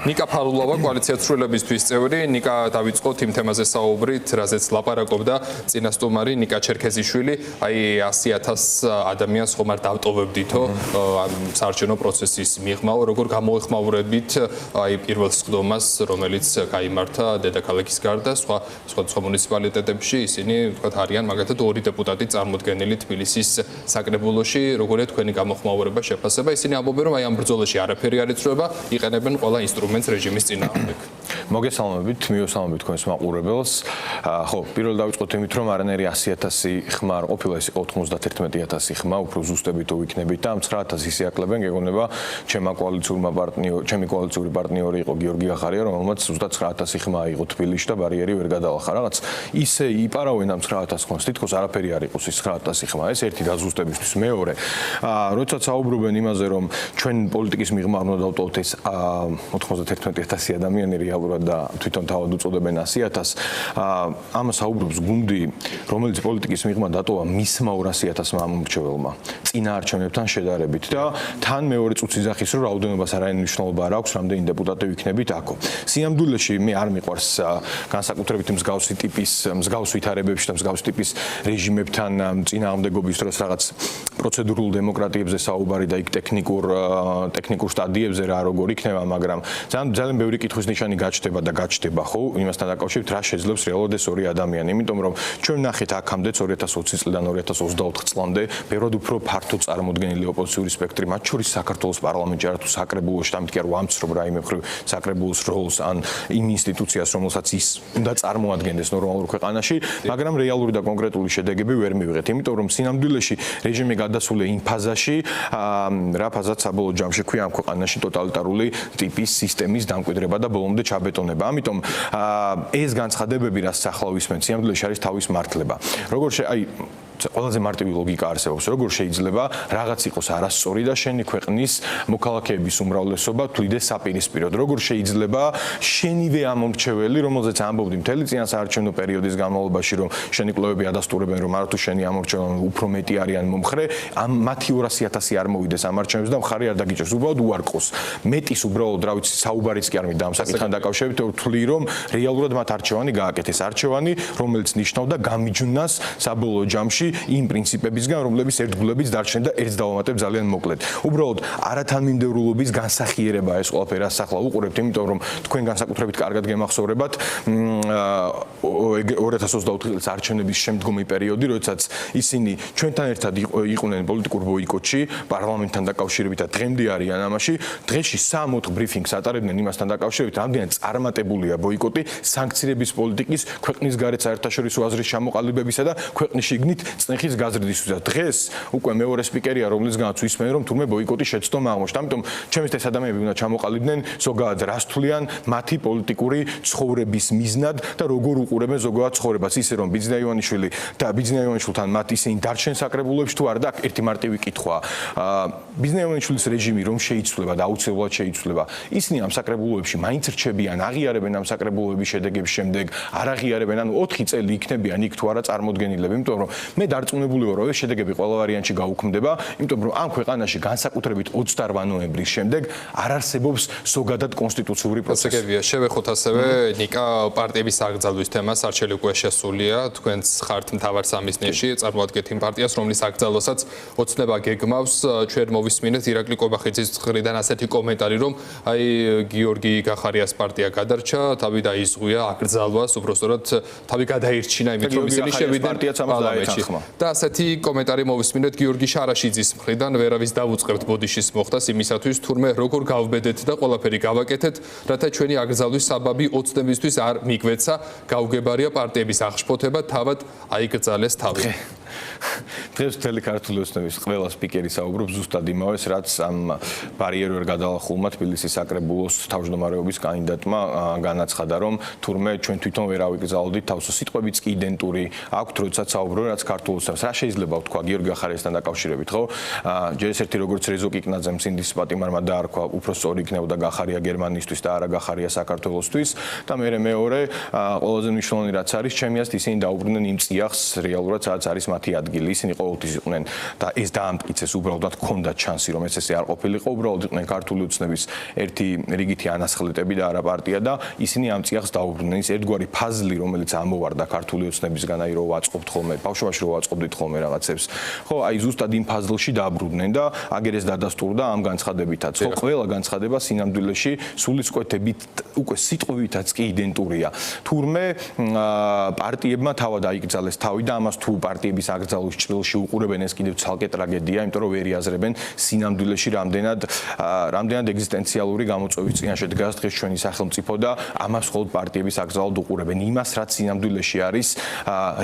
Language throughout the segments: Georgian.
ნიკა ფარულავა კოალიცია ცვლილებისთვის წევრი, ნიკა დავიწყოთ იმ თემაზე საუბრით, რაზეც ლაპარაკობდა წინასწომარი ნიკა ჩერქეზიშვილი, აი 100,000 ადამიანს ხომ არ დავტოვებდითო საარჩევნო პროცესის მიღმაო, როგორ გამოეხმაურებით აი პირველ სხდომას, რომელიც გაიმართა დედაქალაქის გარდა სხვა მუნიციპალიტეტებში, ისინი ვთქვათ არიან მაგალითად 2 დეპუტატი წარმოდგენილი თბილისის საკრებულოში, როგორია თქვენი გამოხმაურება, შეფასება, ისინი ამბობენ რომ აი ამ ბრძოლაში არაფერი არ იცვლება, იყენებენ ყველა ინსტრუმენტს რეჟიმის წინააღმდეგ. მოგესალმებით, მიესალმებით თქვენს მაყურებელს. ხო, პირველ დავიწყოთ იმით, რომ არანაირი 100,000 ხმა არ ყოფილა, ეს იყო 91,000 ხმა, უფრო ზუსტებით თუ ვიქნებით და ამ 9,000 ისე აკლებენ, გეგონება ჩემი კოალიციური პარტნიორი იყო გიორგი ახარია, რომელმაც ზუსტად 9,000 ხმა აიღო თბილისში და ბარიერი ვერ გადაალახა. რაღაც ისე იპარავენ ამ 9,000 ხმას, თითქოს არაფერი არ იყოს ეს 9,000 ხმა, ეს ერთი დაზუსტებისთვის. მეორე, როდესაც საუბრობენ იმაზე, რომ ჩვენ პოლიტიკის მიღმა არ უნდა დავტოვოთ ეს 91,000 ადამიანი რეალურად და თვითონ თავად უწოდებენ 100,000. ამას საუბრობს გუნდი, რომელიც პოლიტიკის მიღმა დატოვა მისმა 200,000 მომრჩეველმა წინა არჩევნებთან შედარებით და თან მეორე წუთს იძახის, რომ რაოდენობას არაერთი მნიშვნელობა არ აქვს, რამდენი დეპუტატი ვიქნებით აქო. სიამბულეში მე არ მიყვარს განსაკუთრებით მსგავსი ტიპის მსგავს ვითარებებში და მსგავსი ტიპის რეჟიმებთან წინააღმდეგობის დროს რაღაც პროცედურულ დემოკრატიებზე საუბარი და იქ ტექნიკურ სტადიებზე რა როგორ იქნება, მაგრამ ძალიან ბევრი კითხვის ნიშანი გაჩნდება და გაჩნდება ხო იმასთან დაკავშირებით რა შეძლებს რეალურად ეს ორი ადამიანი, იმიტომ რომ ჩვენ ნახეთ აქამდე 2020 წლიდან 2024 წლამდე ბევრად უფრო ფართო წარმოდგენილი ოპოზიციური სპექტრი, მათ შორის საქართველოს პარლამენტში არა თუ საკრებულოში, ამით კი არ ვამცრობ რაიმე მხრივ საკრებულოს როლს ან იმ ინსტიტუციას, რომელსაც ის უნდა წარმოადგენდეს ნორმალურ ქვეყანაში, მაგრამ რეალური და კონკრეტული შედეგები ვერ მივიღეთ, იმიტომ რომ სინამდვილეში რეჟიმი გადასულია იმ ფაზაში, რა ფაზაც საბოლოო ჯამში ქვია ამ ქვეყანაში ტოტალიტარული ტიპის სისტემის დამკვიდრება და ბოლომდე ჩაბეტონება. ამიტომ ეს განცხადებები, რაც ახლა ვისმენთ, სიამბულეში არის თავის მართლება. ყველაზე მარტივი ლოგიკა არსებობს, როგორ შეიძლება რაღაც იყოს არასწორი და შენი ქვეყნის მოქალაქეების უმრავლესობა თვლიდეს საპირისპიროდ. როგორ შეიძლება შენივე ამომრჩეველი, რომელზეც ამბობდი მთელი წინა საარჩევნო პერიოდის განმავლობაში, რომ შენი კვლევები ადასტურებენ, რომ არა თუ შენი ამომრჩეველი უფრო მეტი არიან მომხრე, მათი 200,000 არ მოვიდეს ამ არჩევნებს და მხარი არ დაგიჭერს, უბრალოდ უარყოს. მეტის უბრალოდ, რა ვიცი, საუბარიც კი არ მინდა ამ საკითხთან დაკავშირებით, ვთვლი, რომ რეალურად მათ არჩევანი გააკეთეს. არჩევანი, რომელიც ნიშნავდა გამიჯვნას საბოლოო ჯამში იმ პრინციპებისგან, რომლებიც ერთგულებით დარჩნენ და ერთს დავამატებ ძალიან მოკლედ. უბრალოდ არათანმიმდევრულობის განსახიერებაა ეს ყველაფერი, რაც ახლა უყურებთ, იმიტომ რომ თქვენ განსაკუთრებით კარგად გემახსოვრებათ 2024 წლის არჩევნების შემდგომი პერიოდი, როდესაც ისინი ჩვენთან ერთად იყვნენ პოლიტიკურ ბოიკოტში, პარლამენტთან დაკავშირებით და დღემდე არიან ამაში. დღეში 3-4 ბრიფინგს ატარებდნენ იმასთან დაკავშირებით, რამდენად წარმატებულია ბოიკოტი სანქციების პოლიტიკის, ქვეყნის გარეთ საერთაშორისო აზრის ჩამოყალიბებისა და ქვეყნის შიგნით წნეხის გაზრდისთვის. დღეს უკვე მეორე სპიკერია, რომლისგანაც ვისმენ, რომ თურმე ბოიკოტის შეცდომა აღმოჩნდა. ამიტომ ჩემთვის ეს ადამიანები უნდა ჩამოყალიბდნენ ზოგადად რას თვლიან მათი პოლიტიკური ცხოვრების მიზნად და როგორ უყურებენ ზოგადად ცხოვრებას, ისე რომ ბიძინა ივანიშვილი და ბიძინა ივანიშვილთან მათ ისინი დარჩენ საკრებულებში თუ არა და ერთი მარტივი კითხვაა. ბიძინა ივანიშვილის რეჟიმი რომ შეიცვლება და აუცილებლად შეიცვლება, ისინი ამ საკრებულებში მაინც რჩებიან, აღიარებენ ამ საკრებულების შედეგების შემდეგ, არ აღიარებენ, ანუ 4 წელი იქნებიან იქ თუ არა წარმოდგენილები, იმიტომ რომ მე დარწმუნებული ვარ, რომ ეს შედეგები ყველა ვარიანტში გაუქმდება, იმიტომ რომ ამ ქვეყანაში განსაკუთრებით 28 ნოემბრის შემდეგ არ არსებობს ზოგადად კონსტიტუციური პროცესი. შევეხოთ ასევე ნიკა პარტიების აკრძალვის თემას, არჩელი უკვე შესულია, თქვენც ხართ მთავარ სამიზნეში, წარმოადგენთ იმ პარტიას, რომლის აკრძალვასაც ოცნება გეგმავს. ჩვენ მოვისმინეთ ირაკლი კობახიძის მხრიდან ასეთი კომენტარი, რომ აი გიორგი გახარიას პარტია გადარჩა, თავი დაიზღვია აკრძალვას, უბრალოდ თავი გადაირჩინა იმით, რომ ისინი შევიდნენ პარლამენტში. და ასეთი კომენტარი მოვისმინეთ გიორგი შარაშიძის მხრიდან, ვერავის დავუწყებთ ბოდიშის მოხდას იმისათვის, თურმე როგორ გავბედეთ და ყველაფერი გავაკეთეთ, რათა ჩვენი აკრძალვის საბაბი ოცნებისთვის არ მიგვეცა, გაუგებარია პარტიების აღშფოთება, თავად აიკრძალეს თავი. დღეს მთელი ქართული ოცნების ყველა სპიკერი საუბრობს ზუსტად იმავეს, რაც ამ ბარიერვერ გადალახულმა თბილისის საკრებულოს თავმჯდომარეობის კანდიდატმა განაცხადა, რომ თურმე ჩვენ თვითონ ვერ ავიკრძალდით თავს, სიტყვებიც კი იდენტური აქვთ, როდესაც საუბრობენ რაც ქართულ ოცნებს. რა შეიძლება ვთქვა გიორგი ახარიასთან დაკავშირებით, ხო? ჯერ ერთი როგორც რეზო კიკნაძემ სინდის პატიმარმა დაარქვა, უფრო სწორი იქნებოდა გახარია გერმანისთვის და არა გახარია საქართველოსთვის და მეორე ყველაზე მნიშვნელოვანი რაც არის, ჩემი აზრით ისინი დაუბრუნდნენ იმ წიაღს რეალურად, სადაც არის მათ მათი ადგილი, ისინი ყოველთვის იყვნენ და ეს დაამტკიცეს უბრალოდ ჰქონდათ შანსი რომ ეს ესე არ ყოფილიყო, უბრალოდ იყვნენ ქართული ოცნების ერთი რიგითი ანასხლეტები და არა პარტია და ისინი ამ წიაღს დაუბრუნდნენ. ის ერთგვარი ფაზლი, რომელიც ამოვარდა ქართული ოცნებისგან, აი რომ ვაწყობთ ხოლმე, ბავშვობაში რომ ვაწყობდით ხოლმე რაღაცებს. ხო, აი ზუსტად იმ ფაზლში დააბრუნდნენ და აგერ ეს დადასტურდა ამ განცხადებითაც. ხო, ყველა განცხადება სინამდვილეში სულისკვეთებით უკვე სიტყვითაც კი იდენტურია. თურმე პარტიებმა თავად აიკრძალეს თავი და ამას თუ პარტიების აკრძალვის ჭრილში უყურებენ ეს კიდევ ცალკე ტრაგედია, იმიტომ რომ ვერ იაზრებენ სინამდვილეში რამდენად ეგზისტენციალური გამოწვევის წინაშე დგას დღეს ჩვენი სახელმწიფო და ამას მხოლოდ პარტიების აკრძალვად უყურებენ. იმას, რაც სინამდვილეში არის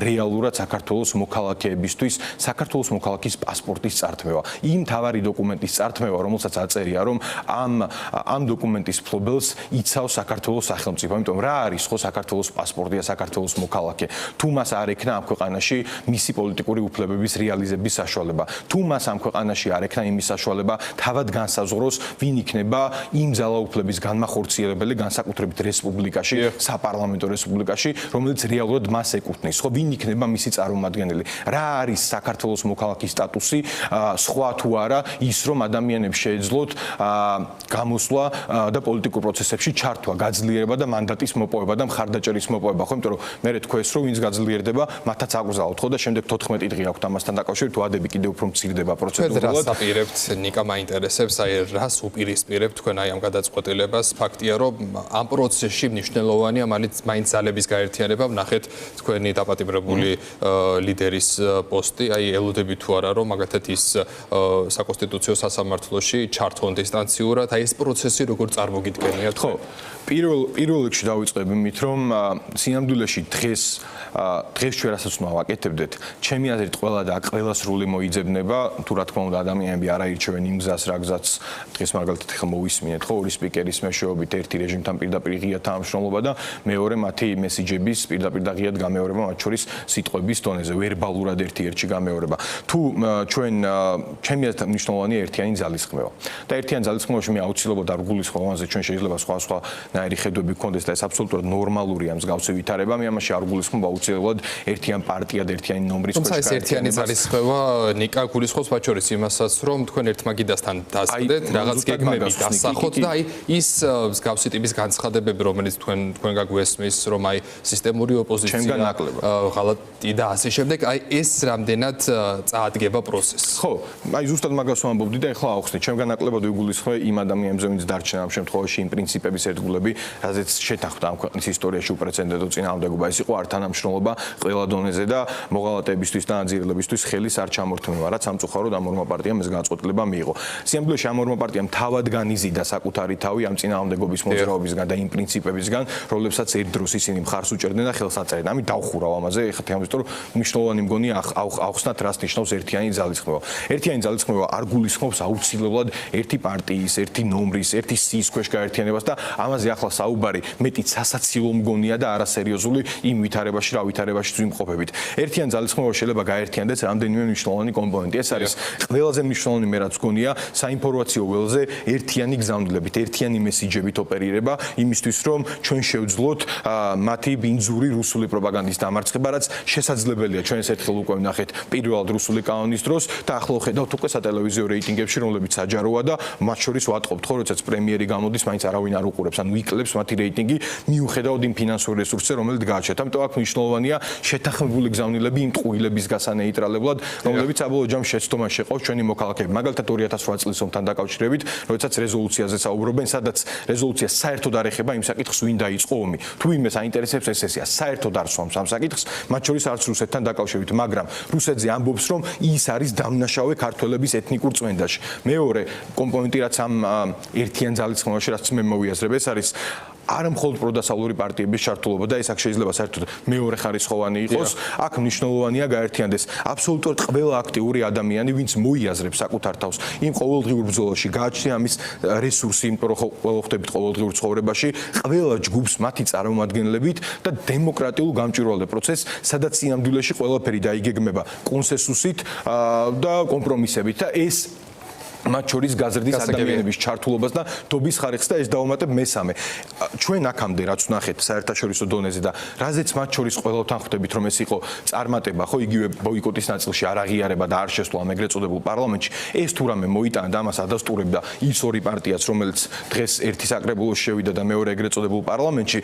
რეალურად საქართველოს მოქალაქეებისთვის საქართველოს მოქალაქის პასპორტის წართმევა. იმ თავარი დოკუმენტის წართმევა, რომელსაც აწერია, რომ ამ დოკუმენტის ფლობელს იცავს საქართველოს სახელმწიფო. იმიტომ რა არის ხო საქართველოს პასპორტია, საქართველოს მოქალაქე. თუ მას არ ექნა ამ ქვეყანაში მისი პოლიტიკური უფლებების რეალიზების საშუალება. თუ მას ამ ქვეყანაში არ ექნა იმის საშუალება, თავად განსაზღვროს, ვინ იქნება იმ ძალაუფლების განმახორციელებელი განსაკუთრებით რესპუბლიკაში, საპარლამენტო რესპუბლიკაში, რომელიც რეალურად მას ეკუთვნის. ხო, ვინ იქნება მისი წარმომადგენელი? რა არის საქართველოს მოქალაქის სტატუსი? სხვა თუ არა ის, რომ ადამიანებს შეეძლოთ გამოსვლა და პოლიტიკურ პროცესებში ჩართვა, გაძლიერება და მანდატის მოპოვება და მხარდაჭერის მოპოვება. ხო, იმიტომ რომ მე თქვეს, რომ ვინც გაძლიერდება, მათაც აკრძალოთ, ხო და შემდეგ 14 დღე აქვთ ამასთან დაკავშირებით, ვადები კიდევ უფრო მცირდება პროცედურულად. რას აპირებთ, ნიკა, მაინტერესებს, აი რას უპირისპირებთ თქვენ აი ამ გადაწყვეტილებას? ფაქტია, რომ ამ პროცესში მნიშვნელოვანია მაინც ძალების გაერთიანება, ვნახეთ თქვენი დაპატიმრებული ლიდერის პოსტი, აი ელოდები თუ არა, რომ მაგათაც ის საკონსტიტუციო სასამართლოში ჩართონ დისტანციურად, აი ეს პროცესი როგორ წარმოგიდგენიათ? ხო, პირველ რიგში დავიწყებ იმით, რომ სინამდვილეში დღეს ჩვენ რასაც უნდა ვაკეთებდეთ, ჩემი აზრით ყველა და ყველა სრული მოიძებნება, თუ რა თქმა უნდა ადამიანები არ აირჩევენ იმ გზას, რა გზაც დღეს მაგალითად ხელ მოვისმინეთ, ხო, ორი სპიკერის მეშვეობით ერთი რეჟიმთან პირდაპირ ღიად თანამშრომლობა და მეორე მათი მესიჯების პირდაპირ და ღიად გამეორება, მათ შორის სიტყვების დონეზე, ვერბალურად ერთ-ერთში გამეორება. თუ ჩვენ ჩემი აზრით მნიშვნელოვანია ერთიანი ძალისხმევა. და ერთიანი ძალისხმევაში მე აუცილებლად არ გულისხმობ ამაზე, ჩვენ შეიძლება სხვა ნაირი ხედვები გქონდეს და ეს აბსოლუტურად ნორმალურია მსგავსი ვითარება, მე ამაში არ გულისხმობ აუცილებლად ერთიან პარტია და ერთიანი ნომრის ქვეშ. თუმცა ეს ერთიანი ძალისხმევა ნიკა გულისხმობს მათ შორის იმასაც, რომ თქვენ ერთმაგიდასთან დასყდეთ, რაღაც გეგმები დასახოთ და აი ის მსგავსი ტიპის განცხადებები, რომელიც თქვენ გაგვესმის, რომ აი სისტემური ოპოზიცია ღალატი და ასე შემდეგ, აი ეს რამდენად წაადგება პროცესს. ხო, აი ზუსტად მაგას ვამბობდი და ეხლა ავხსნით, ჩემ განაკლებად ვიგულისხმე იმ ადამიანებზე, ვინც დარჩნენ ამ შემთხვევაში იმ პრინციპების ერთგულები, რაზეც შეთანხმდა ამ ქვეყნის ისტორიაში უპრეცედენტო წინააღმდეგობა. ეს იყო არ თანამშრომლობა ყველა დონეზე და მოღალატეებისთვის და ანძილებისთვის ხელის არ ჩამორთმევა, რაც სამწუხაროდ ამ ორმა პარტიამ ეს განწყობილება მიიღო. სიამბლეში ამ ორმა პარტიამ თავად განიზიდა საკუთარი თავი ამ წინააღმდეგობის მოძრაობისგან და იმ პრინციპებისგან, რომლებსაც ერთ დროს ისინი მხარს უჭერდნენ და ხელს აწერდნენ. ამით დავხურავ ამაზე, ეხლა თემაზეც რომ მნიშვნელოვანი მგონია ავხსნათ რას ნიშნავს ერთიანი ძალისხმევა. ერთიანი ძალისხმევა არ გულისხმობს აუცილებლად ერთი პარტიის, ერთი ნომრის, ერთი სიის ქვეშ გაერთიანებას და ამაზე ახლა საუბარი მეტი სასაცილო მგონია და არასერიოზული იმ ვითარებაში, რა ვითარებაში ვიმყოფებით. ერთიან ძალისხმევა შეიძლება გაერთიანდეს რამდენიმე მნიშვნელოვანი კომპონენტი. ეს არის ყველაზე მნიშვნელოვანი მე რაც გონია საინფორმაციო ველზე ერთიანი გზავნილებით, ერთიანი მესიჯებით ოპერირება იმისთვის, რომ ჩვენ შევძლოთ მათი ბინძური რუსული პროპაგანდის დამარცხება, რაც შესაძლებელია. ჩვენ ეს ერთხელ უკვე ვნახეთ პირველად რუსული კანონის დროს და ახლა ხედავთ უკვე სატელევიზიო რეიტინგებში, რომლებიც საჯაროა და მათ შორის ვატყობთ, ხო, როდესაც პრემიერი გამოდის, მაინც არავინ არ უყურებს, ანუ იკლებს მათი რეიტინგი მიუხედავად იმ ფინანსური რესურსზე, რომელიც გააჩნიათ. ამიტომ აქ მნიშვნელოვანია შეთანხმებული გზავნილები იმ ტყუილების გასანეიტრალებად, რომლებიც საბოლოო ჯამში შეცდომაში შეყავს ჩვენი მოქალაქეები. მაგალითად 2008 წლის ომთან დაკავშირებით, როდესაც რეზოლუციაზე საუბრობენ, სადაც რეზოლუცია საერთოდ არ ეხება იმ საკითხს, ვინ დაიწყო ომი. თუ ვინმეს აინტერესებს ეს სესია, საერთოდ არ სვამს ამ საკითხს, მათ შორის არც რუსეთთან დაკავშირებით, მაგრამ რუსეთზე ამბობს, რომ ის არის დამნაშავე ქართველების ეთნიკურ წმენდაში. მეორე კომპონენტი, რაც ამ ერთიან ძალისხმევაში, რაც მე მოვიაზრებ, ეს არის არა მხოლოდ პროდასავლური პარტიების ჩართულობა და ეს აქ შეიძლება საერთოდ მეორე ხარისხოვანი იყოს. აქ მნიშვნელოვანია გაერთიანდეს აბსოლუტურად ყველა აქტიური ადამიანი, ვინც მოიაზრებს საკუთარ თავს იმ ყოველდღიურ ბრძოლაში, გააჩნია ამის რესურსი, იმიტომ რომ ყველა ხდებით ყოველდღიურ ცხოვრებაში, ყველა ჯგუფს მათი წარმომადგენლებით და დემოკრატიულ გამჭვირვალე პროცესს, სადაც სინამდვილეში ყველაფერი დაიგეგმება კონსენსუსით და კომპრომისებით და ეს მათ შორის გაზრდის ადამიანების ჩართულობას და დობის ხარისხს და ეს დავუმატებ მესამე. ჩვენ აქამდე რაც ვნახეთ საერთაშორისო დონეზე და რაზეც მათ შორის ყველავთან ხვდებით რომ ეს იყო წარმატება, ხო, იგივე ბოიკოტის ნაწილში არ აღიარება და არ შესვლა ამ ეგრეთ წოდებულ პარლამენტში, ეს თუ რამე მოიტანა და ამას ადასტურებდა ის ორი პარტიაც, რომელიც დღეს ერთი საკრებულოში შევიდა და მეორე ეგრეთ წოდებულ პარლამენტში,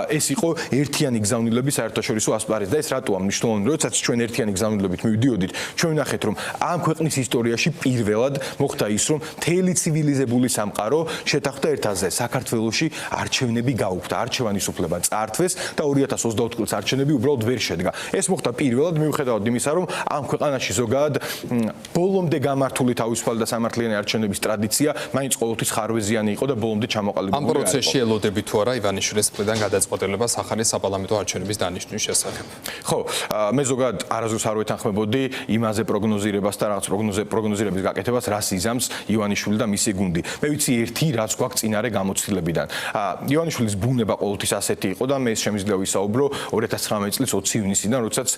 ეს იყო ერთიანი გზავნილების საერთაშორისო ასპარეზი და ეს რატოა მნიშვნელოვანი, როდესაც ჩვენ ერთიანი გზავნილებით მივდიოდით, ჩვენ ვნახეთ რომ ამ ქვეყნის ისტორიაში პირველად მოხდა ის რომ მთელი ცივილიზებული სამყარო შეთანხმდა ერთაზე საქართველოში არჩევნები გაუქმდა არჩევანის უფლება წაართვეს და 2024 წლის არჩევნები უბრალოდ ვერ შედგა ეს მოხდა პირველად მიუხედავად იმისა რომ ამ ქვეყანაში ზოგადად ბოლომდე გამართული თავისუფალი და სამართლიანი არჩევნების ტრადიცია მაინც ყოველთვის ხარვეზიანი იყო და ბოლომდე ჩამოყალიბებული ამ პროცესში ელოდებით თუ არა ივანიშვილის მხრიდან გადაწყვეტილება სახალი საპარლამენტო არჩევნების დანიშნვის შესახებ ხო მე ზოგადად არასდროს არ ვეთანხმებოდი იმაზე პროგნოზირებას და რაღაც პროგნოზირების გაკეთებას რას იზამს ივანიშვილი და მისი გუნდი. მე ვიცი ერთი რაც გვაქვს წინარე გამოცდილებიდან. ივანიშვილის ბუნება ყოველთვის ასეთი იყო და მე შემიძლია ვისაუბრო 2019 წლის 20 ივნისიდან, როდესაც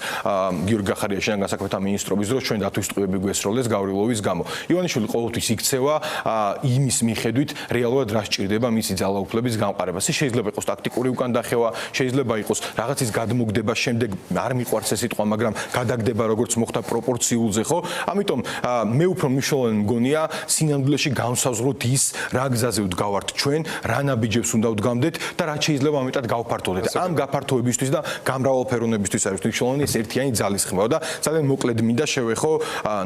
გიორგი გახარიაშვილთან განსაკუთრებით მინისტრობის დროს ჩვენ დათვისის ტყუები გვესროლეს გავრილოვის გამო. ივანიშვილი ყოველთვის იქცევა იმის მიხედვით რეალურად რა სჭირდება მისი ძალაუფლების გამყარებას. ეს შეიძლება იყოს ტაქტიკური უკანდახევა, შეიძლება იყოს რაღაცის გადმოგდება, შემდეგ არ მიყვარს ეს სიტყვა, მაგრამ გადაგდება როგორც მოხდა პროპორციულზე, ხო? ამიტომ მე უფრო მნიშვნელოვანი მგონია სინამდვილეში განსაზღვროთ ის რა გზაზე ვდგავართ ჩვენ, რა ნაბიჯებს უნდა ვდგამდეთ და რა შეიძლება ამიტად გავფართოვდეთ. ამ გაფართოებისთვის და გამრავალფეროვნებისთვის არის მნიშვნელოვანი ეს ერთიანი ძალისხმევა და ძალიან მოკლედ მინდა შევეხო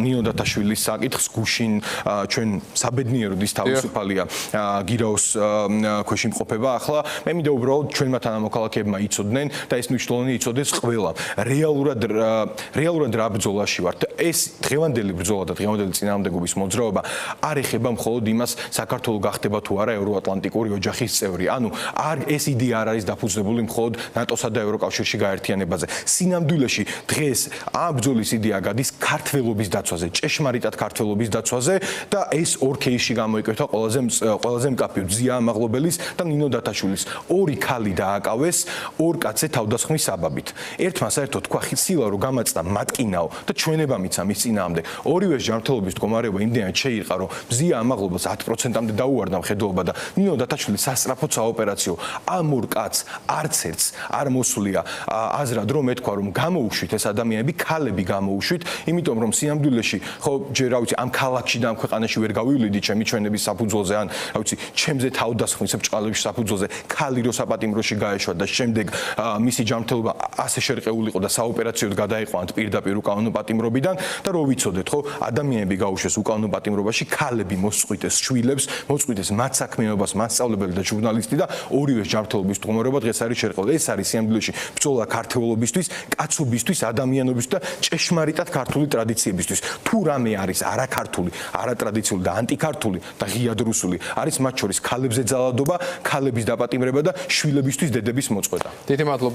ნინო დათაშვილის საკითხს გუშინ ჩვენ საბედნიეროდ ის თავისუფალია გირაოს ქვეშ იმყოფება ახლა მე მინდა უბრალოდ ჩვენმა თანამოქალაქეებმა იცოდნენ და ეს მნიშვნელოვანი იცოდეს ყველამ. რეალურად რა ბრძოლაში ვართ? ეს დღევანდელი ბრძოლა და დღევანდელი წინააღმდეგობის მოძრაობა არ ეხება მხოლოდ იმას საქართველოს გახდება თუ არა ევროატლანტიკური ოჯახის წევრი. ანუ ეს იდეა არ არის დაფუძნებული მხოლოდ ნატოსა და ევროკავშირში გაერთიანებაზე. სინამდვილეში დღეს ამ ბრძოლის იდეა გადის ქართველობის დაცვაზე, ჭეშმარიტად ქართველობის დაცვაზე და ეს ორ кейსში გამოიკვეთა ყველაზე მკაფიო ზია ამაღლობელის და ნინო დათაშვილის. ორი ქალი დააკავეს ორ კაცზე თავდასხმის საბაბით. ერთმა საერთოდ თქვა ხიცილა რომ გამაწდა მატკინაო და ჩვენება მიცა მის წინააღმდეგ. ორივე ჯანმრთელობის მდგომარეობა იმდენად შეირყა რომ ზია ამაღლობელს 10%-მდე დაუვარდა მხედველობა და ნინო დათაშვილი სასწრაფოდ საოპერაციო ამ ორ კაცს არც ერთს არ მოსვლია აზრად რომ ეთქვა რომ გამოუშვით ეს ადამიანები ქალები გამოუშვით იმიტომ რომ სინამდვილეში ხო ჯერ რა ვიცი ამ ქალაქში და ამ ქვეყანაში ვერ გავივლიდი ჩემი ჩვენების საფუძველზე ან რა ვიცი ჩემზე თავდასხმის ბჭყალების საფუძველზე ქალი რო საპატიმროში გაეშვა და შემდეგ მისი ჯანმრთელობა ასე შერყეულიყო და საოპერაციოდ გადაიყვანთ პირდაპირ უკანონო პატიმრობიდან და რო ვიცოდეთ ხო ადამიანები გაუშვეს უკანონო პატიმრობაში ქალები მოსწყვიტეს შვილებს მოწყვიტეს მათ საქმიანობას მასწავლებელი და ჟურნალისტი და ორივე ჯანმრთელობის მდგომარეობა დღეს არის შერყეული. ეს არის სიამბლეში ბრძოლა ქართველობისთვის, კაცობისთვის, ადამიანობისთვის და ჭეშმარიტად ქართული ტრადიციებისთვის. თუ რამე არის არაქართული, არატრადიციული და ანტიქართული და ღიად რუსული, არის მათ შორის ქალებზე ძალადობა, ქალების დაპატიმრება და შვილებისთვის დედების მოწყვეტა. დიდი მადლობა